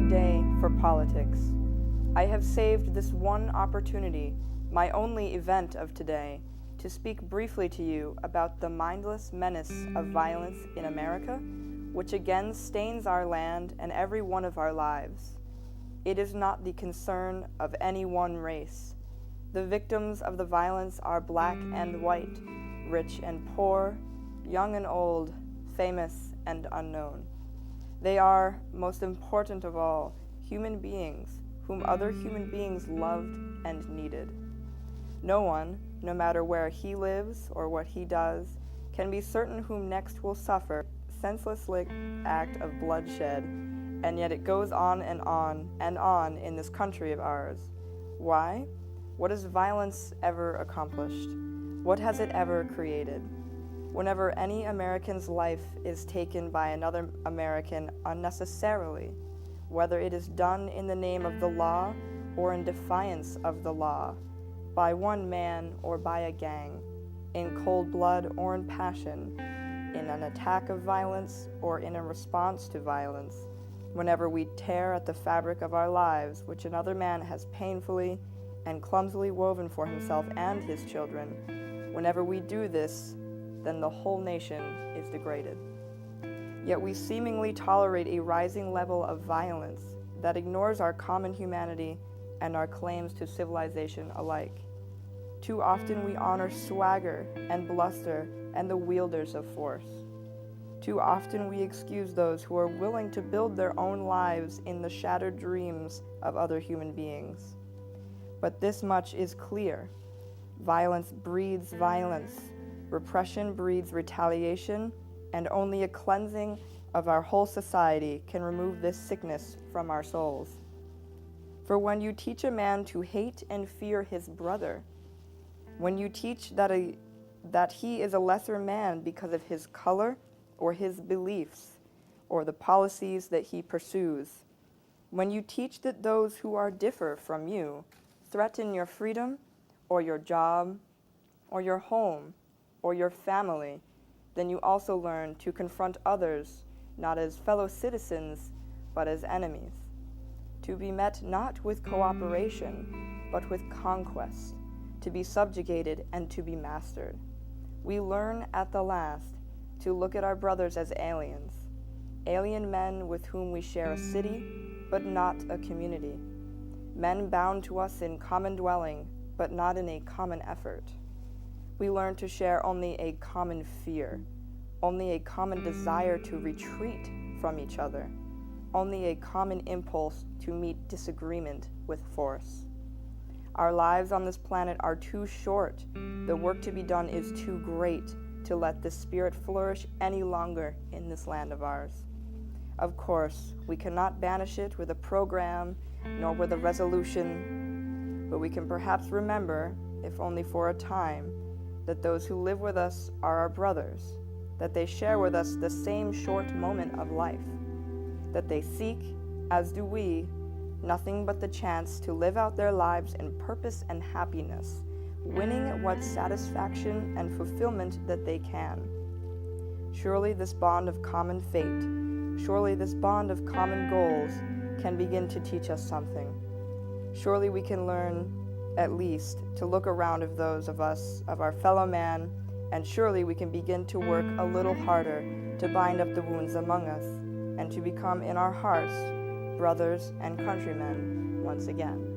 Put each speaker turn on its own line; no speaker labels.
day for politics. I have saved this one opportunity, my only event of today, to speak briefly to you about the mindless menace of violence in America, which again stains our land and every one of our lives. It is not the concern of any one race. The victims of the violence are black and white, rich and poor, young and old, famous and unknown. They are, most important of all, human beings whom other human beings loved and needed. No one, no matter where he lives or what he does, can be certain whom next will suffer senseless act of bloodshed, and yet it goes on and on and on in this country of ours. Why? What has violence ever accomplished? What has it ever created? Whenever any American's life is taken by another American unnecessarily, whether it is done in the name of the law or in defiance of the law, by one man or by a gang, in cold blood or in passion, in an attack of violence or in a response to violence, whenever we tear at the fabric of our lives which another man has painfully and clumsily woven for himself and his children, whenever we do this, then the whole nation is degraded. Yet we seemingly tolerate a rising level of violence that ignores our common humanity and our claims to civilization alike. Too often we honor swagger and bluster and the wielders of force. Too often we excuse those who are willing to build their own lives in the shattered dreams of other human beings. But this much is clear. Violence breeds violence. Repression breeds retaliation, and only a cleansing of our whole society can remove this sickness from our souls. For when you teach a man to hate and fear his brother, when you teach that he is a lesser man because of his color or his beliefs or the policies that he pursues, when you teach that those who are differ from you threaten your freedom or your job or your home or your family, then you also learn to confront others not as fellow citizens but as enemies, to be met not with cooperation but with conquest, to be subjugated and to be mastered. We learn at the last to look at our brothers as aliens, alien men with whom we share a city but not a community, men bound to us in common dwelling but not in a common effort. We learn to share only a common fear, only a common desire to retreat from each other, only a common impulse to meet disagreement with force. Our lives on this planet are too short. The work to be done is too great to let this spirit flourish any longer in this land of ours. Of course, we cannot banish it with a program nor with a resolution, but we can perhaps remember, if only for a time, that those who live with us are our brothers, that they share with us the same short moment of life, that they seek, as do we, nothing but the chance to live out their lives in purpose and happiness, winning what satisfaction and fulfillment that they can. Surely this bond of common fate, surely this bond of common goals can begin to teach us something. Surely we can learn, at least, to look around of those of us, of our fellow man, and surely we can begin to work a little harder to bind up the wounds among us, and to become in our hearts brothers and countrymen once again.